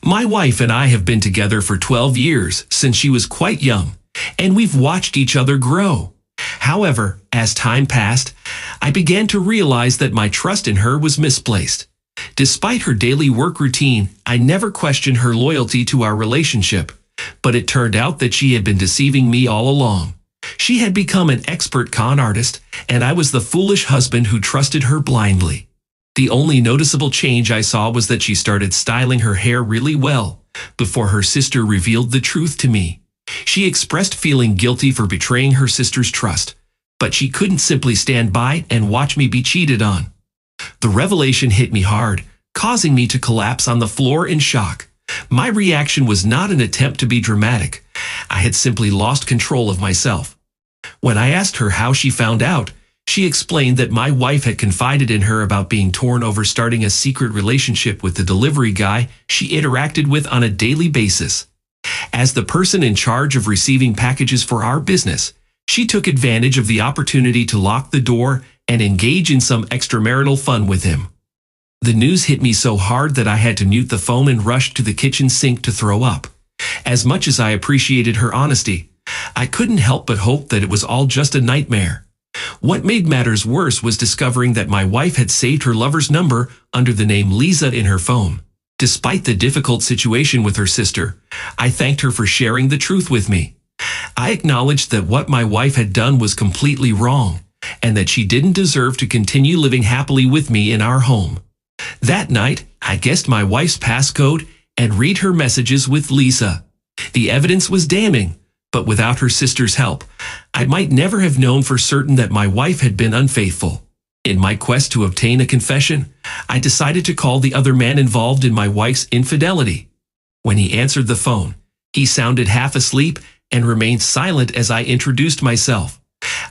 My wife and I have been together for 12 years since she was quite young, and we've watched each other grow. However, as time passed, I began to realize that my trust in her was misplaced. Despite her daily work routine, I never questioned her loyalty to our relationship, but it turned out that she had been deceiving me all along. She had become an expert con artist, and I was the foolish husband who trusted her blindly. The only noticeable change I saw was that she started styling her hair really well before her sister revealed the truth to me. She expressed feeling guilty for betraying her sister's trust, but she couldn't simply stand by and watch me be cheated on. The revelation hit me hard, causing me to collapse on the floor in shock. My reaction was not an attempt to be dramatic. I had simply lost control of myself. When I asked her how she found out, she explained that my wife had confided in her about being torn over starting a secret relationship with the delivery guy she interacted with on a daily basis. As the person in charge of receiving packages for our business, she took advantage of the opportunity to lock the door and engage in some extramarital fun with him. The news hit me so hard that I had to mute the phone and rush to the kitchen sink to throw up. As much as I appreciated her honesty, I couldn't help but hope that it was all just a nightmare. What made matters worse was discovering that my wife had saved her lover's number under the name Lisa in her phone. Despite the difficult situation with her sister, I thanked her for sharing the truth with me. I acknowledged that what my wife had done was completely wrong, and that she didn't deserve to continue living happily with me in our home. That night, I guessed my wife's passcode and read her messages with Lisa. The evidence was damning, but without her sister's help, I might never have known for certain that my wife had been unfaithful. In my quest to obtain a confession, I decided to call the other man involved in my wife's infidelity. When he answered the phone, he sounded half asleep and remained silent as I introduced myself.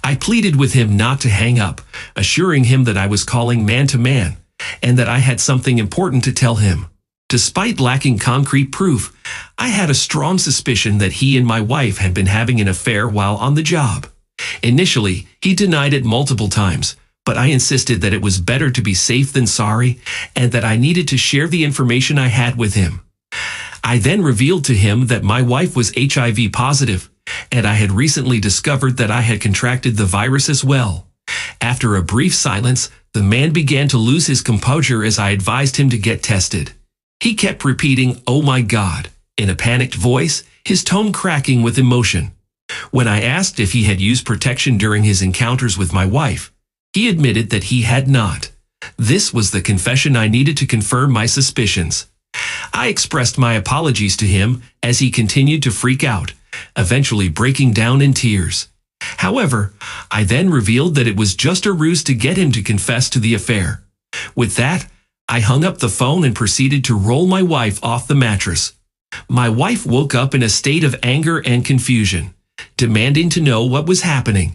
I pleaded with him not to hang up, assuring him that I was calling man to man, and that I had something important to tell him. Despite lacking concrete proof, I had a strong suspicion that he and my wife had been having an affair while on the job. Initially, he denied it multiple times, but I insisted that it was better to be safe than sorry, and that I needed to share the information I had with him. I then revealed to him that my wife was HIV positive, and I had recently discovered that I had contracted the virus as well. After a brief silence, the man began to lose his composure as I advised him to get tested. He kept repeating, "Oh my God," in a panicked voice, his tone cracking with emotion. When I asked if he had used protection during his encounters with my wife, he admitted that he had not. This was the confession I needed to confirm my suspicions. I expressed my apologies to him as he continued to freak out, eventually breaking down in tears. However, I then revealed that it was just a ruse to get him to confess to the affair. With that, I hung up the phone and proceeded to roll my wife off the mattress. My wife woke up in a state of anger and confusion, demanding to know what was happening.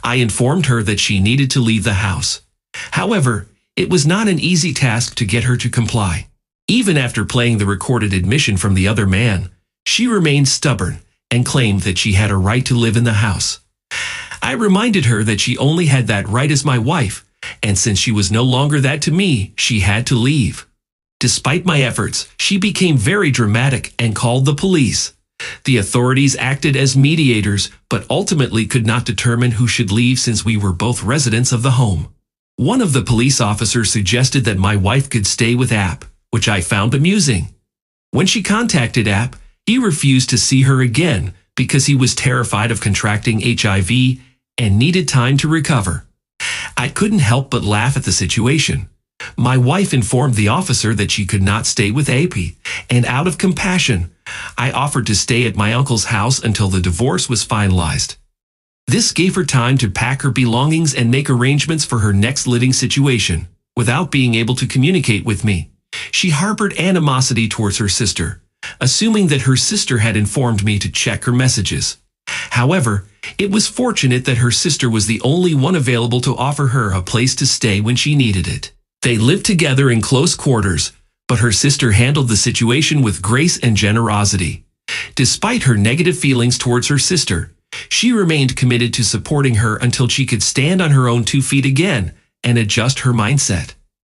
I informed her that she needed to leave the house. However, it was not an easy task to get her to comply. Even after playing the recorded admission from the other man, she remained stubborn and claimed that she had a right to live in the house. I reminded her that she only had that right as my wife, and since she was no longer that to me, she had to leave. Despite my efforts, she became very dramatic and called the police. The authorities acted as mediators, but ultimately could not determine who should leave since we were both residents of the home. One of the police officers suggested that my wife could stay with App, which I found amusing. When she contacted App, he refused to see her again because he was terrified of contracting HIV and needed time to recover. I couldn't help but laugh at the situation. My wife informed the officer that she could not stay with AP, and out of compassion, I offered to stay at my uncle's house until the divorce was finalized. This gave her time to pack her belongings and make arrangements for her next living situation. Without being able to communicate with me, she harbored animosity towards her sister, assuming that her sister had informed me to check her messages. However, it was fortunate that her sister was the only one available to offer her a place to stay when she needed it. They lived together in close quarters, but her sister handled the situation with grace and generosity. Despite her negative feelings towards her sister, she remained committed to supporting her until she could stand on her own 2 feet again and adjust her mindset.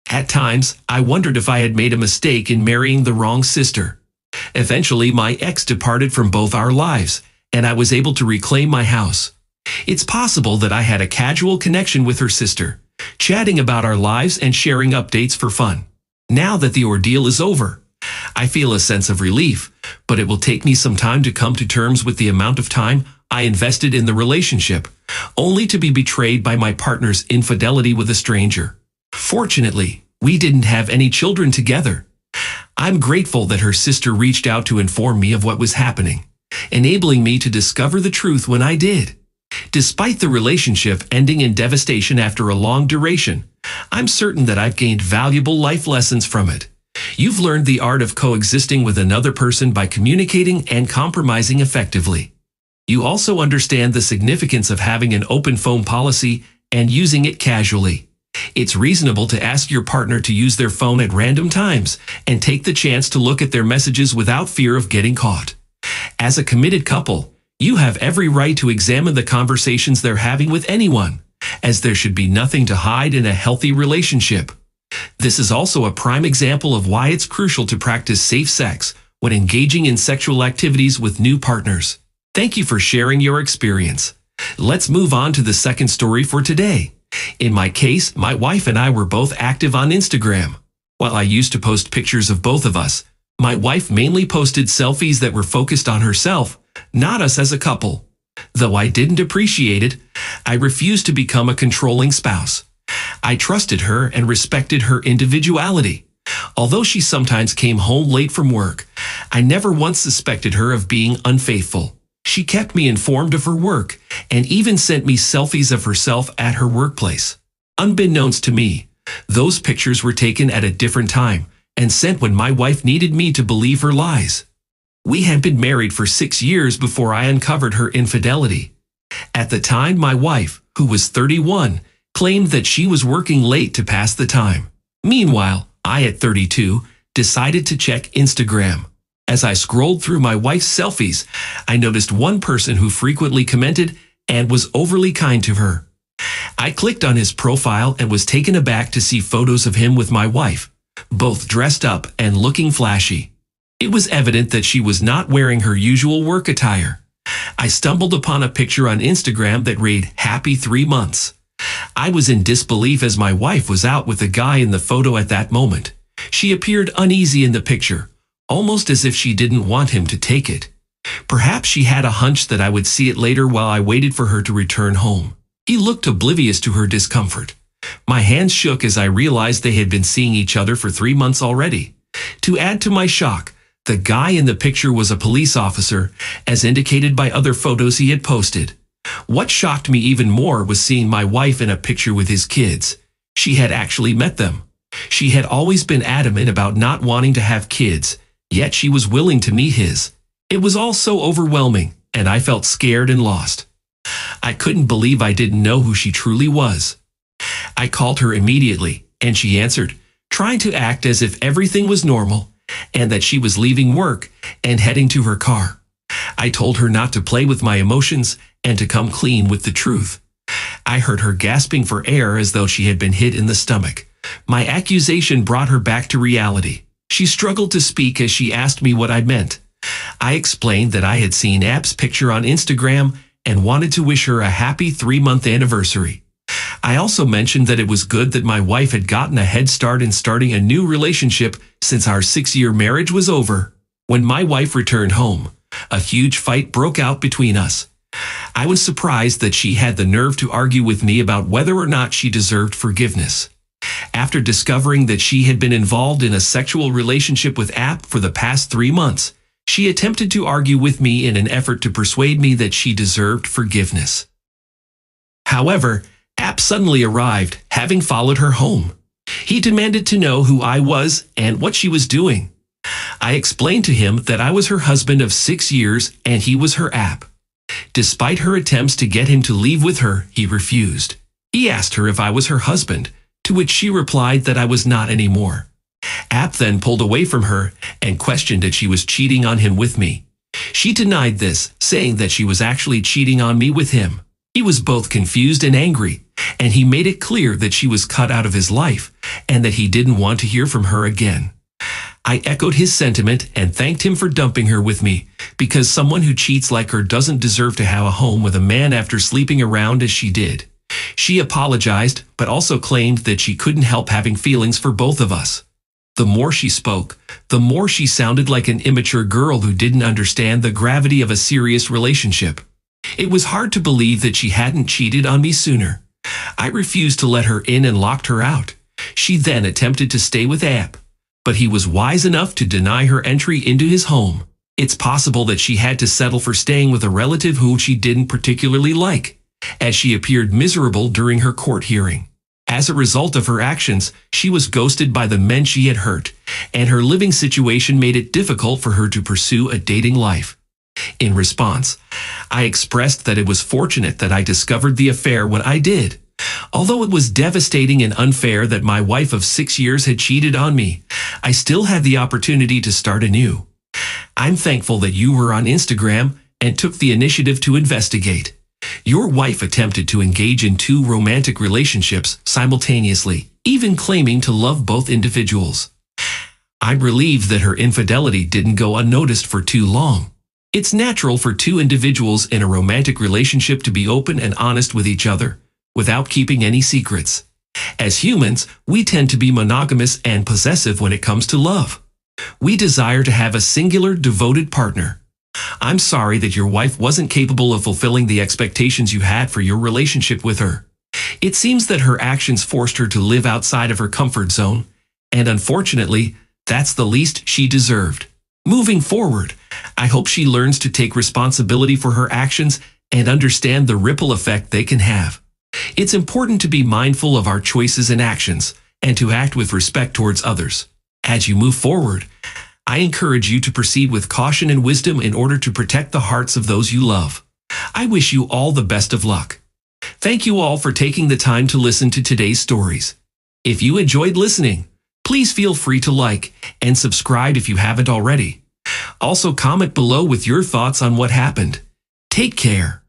At times, I wondered if I had made a mistake in marrying the wrong sister. Eventually, my ex departed from both our lives, and I was able to reclaim my house. It's possible that I had a casual connection with her sister, chatting about our lives and sharing updates for fun. Now that the ordeal is over, I feel a sense of relief, but it will take me some time to come to terms with the amount of time I invested in the relationship, only to be betrayed by my partner's infidelity with a stranger. Fortunately, we didn't have any children together. I'm grateful that her sister reached out to inform me of what was happening, enabling me to discover the truth when I did. Despite the relationship ending in devastation after a long duration, I'm certain that I've gained valuable life lessons from it. You've learned the art of coexisting with another person by communicating and compromising effectively. You also understand the significance of having an open phone policy and using it casually. It's reasonable to ask your partner to use their phone at random times and take the chance to look at their messages without fear of getting caught. As a committed couple, you have every right to examine the conversations they're having with anyone, as there should be nothing to hide in a healthy relationship. This is also a prime example of why it's crucial to practice safe sex when engaging in sexual activities with new partners. Thank you for sharing your experience. Let's move on to the second story for today. In my case, my wife and I were both active on Instagram. While I used to post pictures of both of us, my wife mainly posted selfies that were focused on herself, not us as a couple. Though I didn't appreciate it, I refused to become a controlling spouse. I trusted her and respected her individuality. Although she sometimes came home late from work, I never once suspected her of being unfaithful. She kept me informed of her work and even sent me selfies of herself at her workplace. Unbeknownst to me, those pictures were taken at a different time and sent when my wife needed me to believe her lies. We had been married for 6 years before I uncovered her infidelity. At the time, my wife, who was 31, claimed that she was working late to pass the time. Meanwhile, I, at 32, decided to check Instagram. As I scrolled through my wife's selfies, I noticed one person who frequently commented and was overly kind to her. I clicked on his profile and was taken aback to see photos of him with my wife, both dressed up and looking flashy. It was evident that she was not wearing her usual work attire. I stumbled upon a picture on Instagram that read, "Happy 3 months." I was in disbelief as my wife was out with the guy in the photo at that moment. She appeared uneasy in the picture, almost as if she didn't want him to take it. Perhaps she had a hunch that I would see it later while I waited for her to return home. He looked oblivious to her discomfort. My hands shook as I realized they had been seeing each other for 3 months already. To add to my shock, the guy in the picture was a police officer, as indicated by other photos he had posted. What shocked me even more was seeing my wife in a picture with his kids. She had actually met them. She had always been adamant about not wanting to have kids, yet she was willing to meet his. It was all so overwhelming, and I felt scared and lost. I couldn't believe I didn't know who she truly was. I called her immediately, and she answered, trying to act as if everything was normal and that she was leaving work and heading to her car. I told her not to play with my emotions and to come clean with the truth. I heard her gasping for air as though she had been hit in the stomach. My accusation brought her back to reality. She struggled to speak as she asked me what I meant. I explained that I had seen App's picture on Instagram and wanted to wish her a happy 3-month anniversary. I also mentioned that it was good that my wife had gotten a head start in starting a new relationship since our 6-year marriage was over. When my wife returned home, a huge fight broke out between us. I was surprised that she had the nerve to argue with me about whether or not she deserved forgiveness. After discovering that she had been involved in a sexual relationship with App for the past 3 months, she attempted to argue with me in an effort to persuade me that she deserved forgiveness. However, App suddenly arrived, having followed her home. He demanded to know who I was and what she was doing. I explained to him that I was her husband of 6 years and he was her App. Despite her attempts to get him to leave with her, he refused. He asked her if I was her husband, to which she replied that I was not anymore. App then pulled away from her and questioned if she was cheating on him with me. She denied this, saying that she was actually cheating on me with him. He was both confused and angry, and he made it clear that she was cut out of his life and that he didn't want to hear from her again. I echoed his sentiment and thanked him for dumping her with me, because someone who cheats like her doesn't deserve to have a home with a man after sleeping around as she did. She apologized, but also claimed that she couldn't help having feelings for both of us. The more she spoke, the more she sounded like an immature girl who didn't understand the gravity of a serious relationship. It was hard to believe that she hadn't cheated on me sooner. I refused to let her in and locked her out. She then attempted to stay with Ab, but he was wise enough to deny her entry into his home. It's possible that she had to settle for staying with a relative who she didn't particularly like, as she appeared miserable during her court hearing. As a result of her actions, she was ghosted by the men she had hurt, and her living situation made it difficult for her to pursue a dating life. In response, I expressed that it was fortunate that I discovered the affair when I did. Although it was devastating and unfair that my wife of 6 years had cheated on me, I still had the opportunity to start anew. I'm thankful that you were on Instagram and took the initiative to investigate. Your wife attempted to engage in 2 romantic relationships simultaneously, even claiming to love both individuals. I'm relieved that her infidelity didn't go unnoticed for too long. It's natural for 2 individuals in a romantic relationship to be open and honest with each other, without keeping any secrets. As humans, we tend to be monogamous and possessive when it comes to love. We desire to have a singular, devoted partner. I'm sorry that your wife wasn't capable of fulfilling the expectations you had for your relationship with her. It seems that her actions forced her to live outside of her comfort zone, and unfortunately, that's the least she deserved. Moving forward, I hope she learns to take responsibility for her actions and understand the ripple effect they can have. It's important to be mindful of our choices and actions, and to act with respect towards others. As you move forward, I encourage you to proceed with caution and wisdom in order to protect the hearts of those you love. I wish you all the best of luck. Thank you all for taking the time to listen to today's stories. If you enjoyed listening, please feel free to like and subscribe if you haven't already. Also, comment below with your thoughts on what happened. Take care.